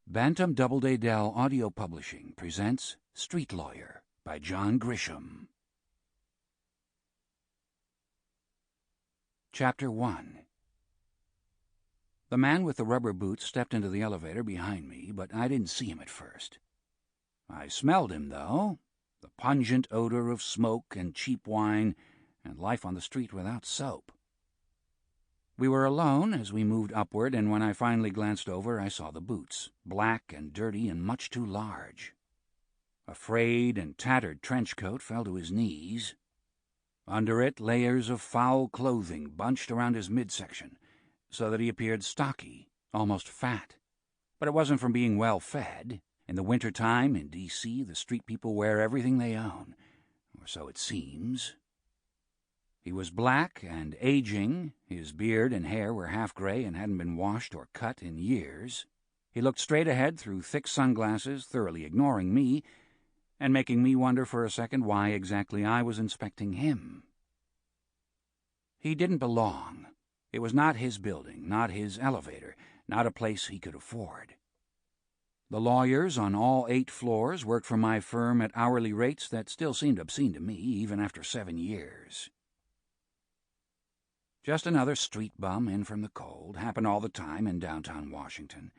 Bantam Doubleday Dell Audio Publishing presents Street Lawyer by John Grisham. Chapter 1. The man with the rubber boots stepped into the elevator behind me, but I didn't see him at first. I smelled him, though, the pungent odor of smoke and cheap wine and life on the street without soap. We were alone as we moved upward, and when I finally glanced over, I saw the boots, black and dirty and much too large. A frayed and tattered trench coat fell to his knees. Under it, layers of foul clothing bunched around his midsection, so that he appeared stocky, almost fat. But it wasn't from being well fed. In the winter-time in D.C., the street people wear everything they own, or so it seems. He was black and aging. His beard and hair were half-gray and hadn't been washed or cut in years. He looked straight ahead through thick sunglasses, thoroughly ignoring me, and making me wonder for a second why exactly I was inspecting him. He didn't belong. It was not his building, not his elevator, not a place he could afford. The lawyers on all 8 floors worked for my firm at hourly rates that still seemed obscene to me, even after 7 years. Just another street bum in from the cold. Happened all the time in downtown Washington.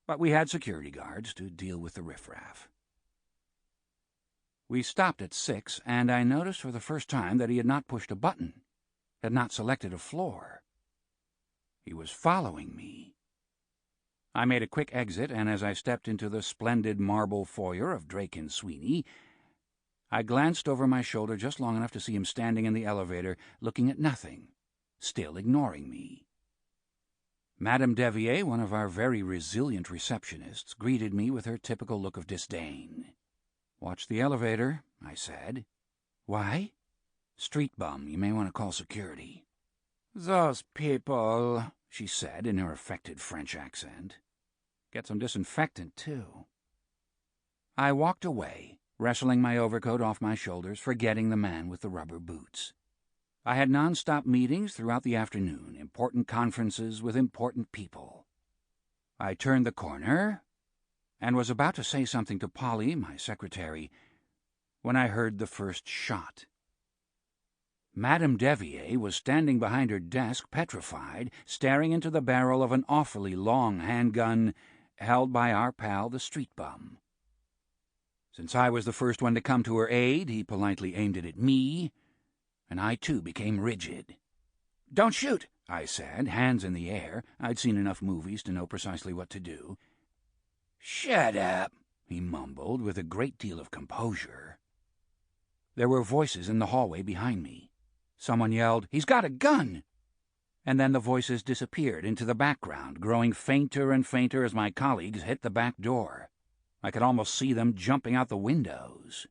But we had security guards to deal with the riffraff. We stopped at 6, and I noticed for the first time that he had not pushed a button, had not selected a floor. He was following me. I made a quick exit, and as I stepped into the splendid marble foyer of Drake and Sweeney, I glanced over my shoulder just long enough to see him standing in the elevator, looking at nothing, still ignoring me. Madame Devier, one of our very resilient receptionists, greeted me with her typical look of disdain. "Watch the elevator," I said. "Why?" "Street bum. You may want to call security." "Those people," she said in her affected French accent. "Get some disinfectant, too." I walked away, wrestling my overcoat off my shoulders, forgetting the man with the rubber boots. I had non-stop meetings throughout the afternoon, important conferences with important people. I turned the corner and was about to say something to Polly, my secretary, when I heard the first shot. Madame Devier was standing behind her desk, petrified, staring into the barrel of an awfully long handgun held by our pal, the street bum. Since I was the first one to come to her aid, he politely aimed it at me, and I, too, became rigid. "Don't shoot," I said, hands in the air. I'd seen enough movies to know precisely what to do. "Shut up," he mumbled with a great deal of composure. There were voices in the hallway behind me. Someone yelled, "He's got a gun!" And then the voices disappeared into the background, growing fainter and fainter as my colleagues hit the back door. I could almost see them jumping out the windows.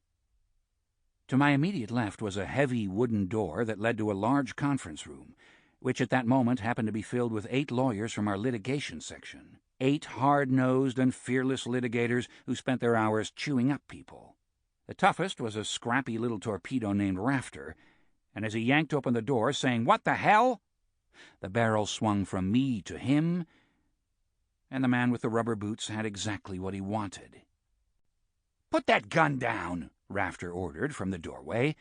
To my immediate left was a heavy wooden door that led to a large conference room, which at that moment happened to be filled with 8 lawyers from our litigation section, 8 hard-nosed and fearless litigators who spent their hours chewing up people. The toughest was a scrappy little torpedo named Rafter, and as he yanked open the door, saying, "What the hell?" the barrel swung from me to him, and the man with the rubber boots had exactly what he wanted. "Put that gun down," Rafter ordered from the doorway,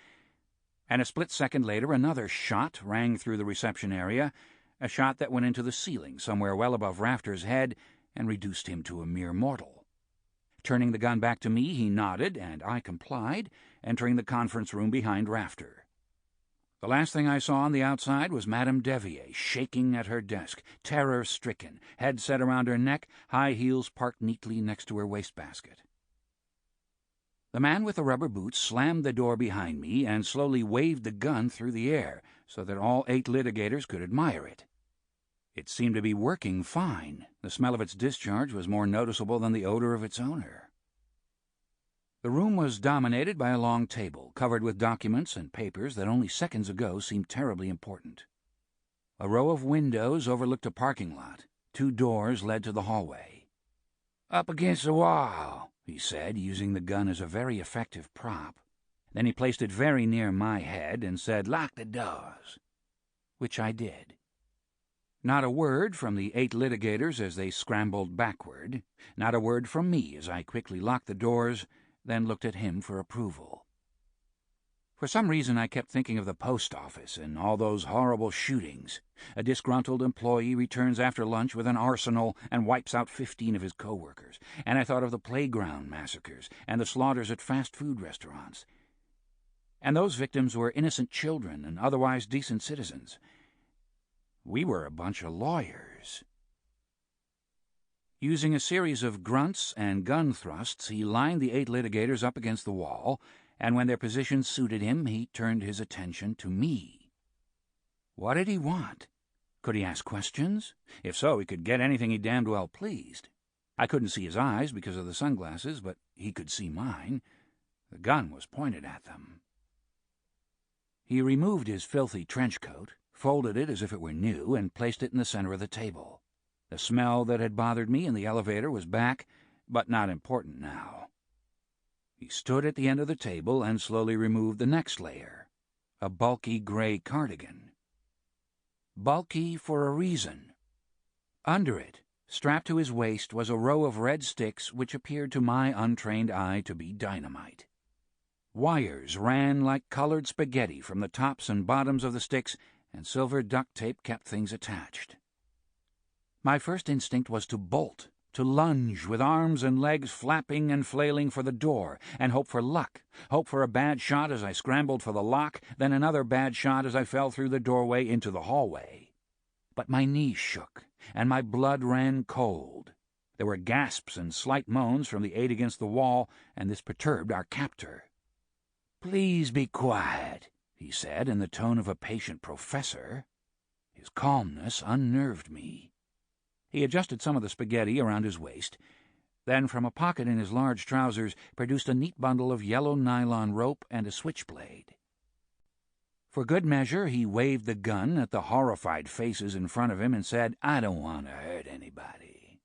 and a split second later another shot rang through the reception area, a shot that went into the ceiling somewhere well above Rafter's head and reduced him to a mere mortal. Turning the gun back to me, he nodded, and I complied, entering the conference room behind Rafter. The last thing I saw on the outside was Madame Devier, shaking at her desk, terror-stricken, head set around her neck, high heels parked neatly next to her wastebasket. The man with the rubber boots slammed the door behind me and slowly waved the gun through the air so that all 8 litigators could admire it. It seemed to be working fine. The smell of its discharge was more noticeable than the odor of its owner. The room was dominated by a long table, covered with documents and papers that only seconds ago seemed terribly important. A row of windows overlooked a parking lot. 2 doors led to the hallway. "Up against the wall," he said, using the gun as a very effective prop. Then he placed it very near my head and said, "Lock the doors," which I did. Not a word from the 8 litigators as they scrambled backward, not a word from me as I quickly locked the doors, then looked at him for approval. For some reason I kept thinking of the post office and all those horrible shootings. A disgruntled employee returns after lunch with an arsenal and wipes out 15 of his co-workers. And I thought of the playground massacres and the slaughters at fast food restaurants. And those victims were innocent children and otherwise decent citizens. We were a bunch of lawyers. Using a series of grunts and gun thrusts, he lined the 8 litigators up against the wall, and when their positions suited him, he turned his attention to me. What did he want? Could he ask questions? If so, he could get anything he damned well pleased. I couldn't see his eyes because of the sunglasses, but he could see mine. The gun was pointed at them. He removed his filthy trench coat, folded it as if it were new, and placed it in the center of the table. The smell that had bothered me in the elevator was back, but not important now. He stood at the end of the table and slowly removed the next layer, a bulky gray cardigan. Bulky for a reason. Under it, strapped to his waist, was a row of red sticks which appeared to my untrained eye to be dynamite. Wires ran like colored spaghetti from the tops and bottoms of the sticks, and silver duct tape kept things attached. My first instinct was to bolt, to lunge with arms and legs flapping and flailing for the door, and hope for luck, hope for a bad shot as I scrambled for the lock, then another bad shot as I fell through the doorway into the hallway. But my knees shook, and my blood ran cold. There were gasps and slight moans from the 8 against the wall, and this perturbed our captor. "Please be quiet," he said in the tone of a patient professor. His calmness unnerved me. He adjusted some of the spaghetti around his waist, then from a pocket in his large trousers produced a neat bundle of yellow nylon rope and a switchblade. For good measure, he waved the gun at the horrified faces in front of him and said, "I don't want to hurt anybody."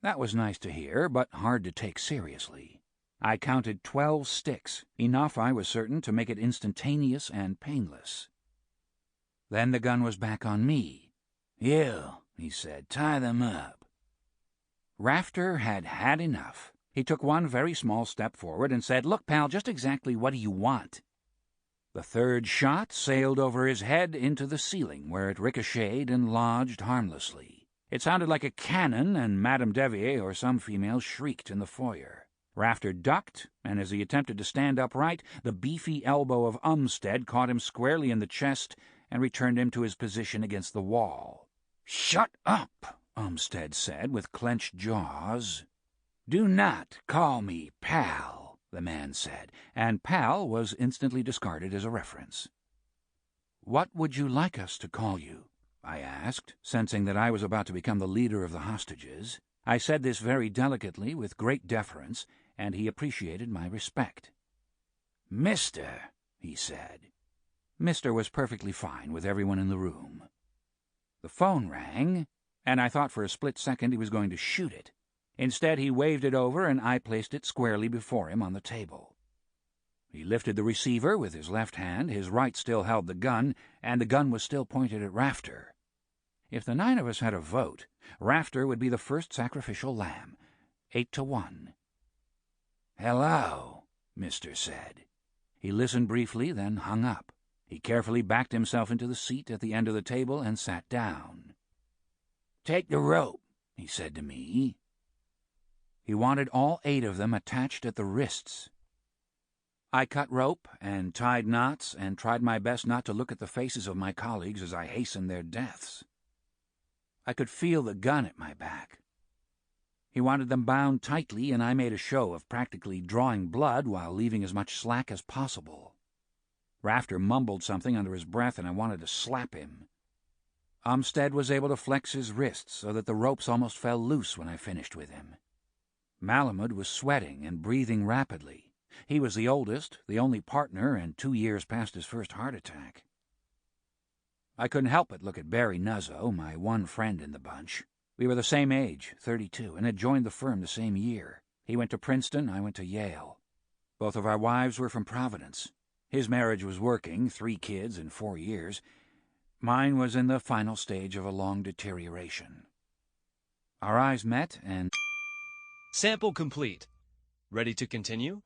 That was nice to hear, but hard to take seriously. I counted 12 sticks, enough, I was certain, to make it instantaneous and painless. Then the gun was back on me. "You," he said, "tie them up." Rafter had had enough. He took one very small step forward and said, "Look, pal, just exactly what do you want?" The third shot sailed over his head into the ceiling, where it ricocheted and lodged harmlessly. It sounded like a cannon, and Madame Devier or some female shrieked in the foyer. Rafter ducked, and as he attempted to stand upright, the beefy elbow of Umstead caught him squarely in the chest and returned him to his position against the wall. "Shut up," Umstead said with clenched jaws. "Do not call me pal," the man said, and pal was instantly discarded as a reference. "What would you like us to call you?" I asked, sensing that I was about to become the leader of the hostages. I said this very delicately, with great deference, and he appreciated my respect. "Mister," he said. Mister was perfectly fine with everyone in the room. The phone rang, and I thought for a split second he was going to shoot it. Instead, he waved it over, and I placed it squarely before him on the table. He lifted the receiver with his left hand, his right still held the gun, and the gun was still pointed at Rafter. If the 9 of us had a vote, Rafter would be the first sacrificial lamb, 8-1. "Hello," Mister said. He listened briefly, then hung up. He carefully backed himself into the seat at the end of the table and sat down. "Take the rope," he said to me. He wanted all 8 of them attached at the wrists. I cut rope and tied knots and tried my best not to look at the faces of my colleagues as I hastened their deaths. I could feel the gun at my back. He wanted them bound tightly, and I made a show of practically drawing blood while leaving as much slack as possible. Rafter mumbled something under his breath, and I wanted to slap him. Umstead was able to flex his wrists so that the ropes almost fell loose when I finished with him. Malamud was sweating and breathing rapidly. He was the oldest, the only partner, and 2 years past his first heart attack. I couldn't help but look at Barry Nuzzo, my one friend in the bunch. We were the same age, 32, and had joined the firm the same year. He went to Princeton, I went to Yale. Both of our wives were from Providence. His marriage was working, 3 kids in 4 years. Mine was in the final stage of a long deterioration. Our eyes met, and... Sample complete. Ready to continue?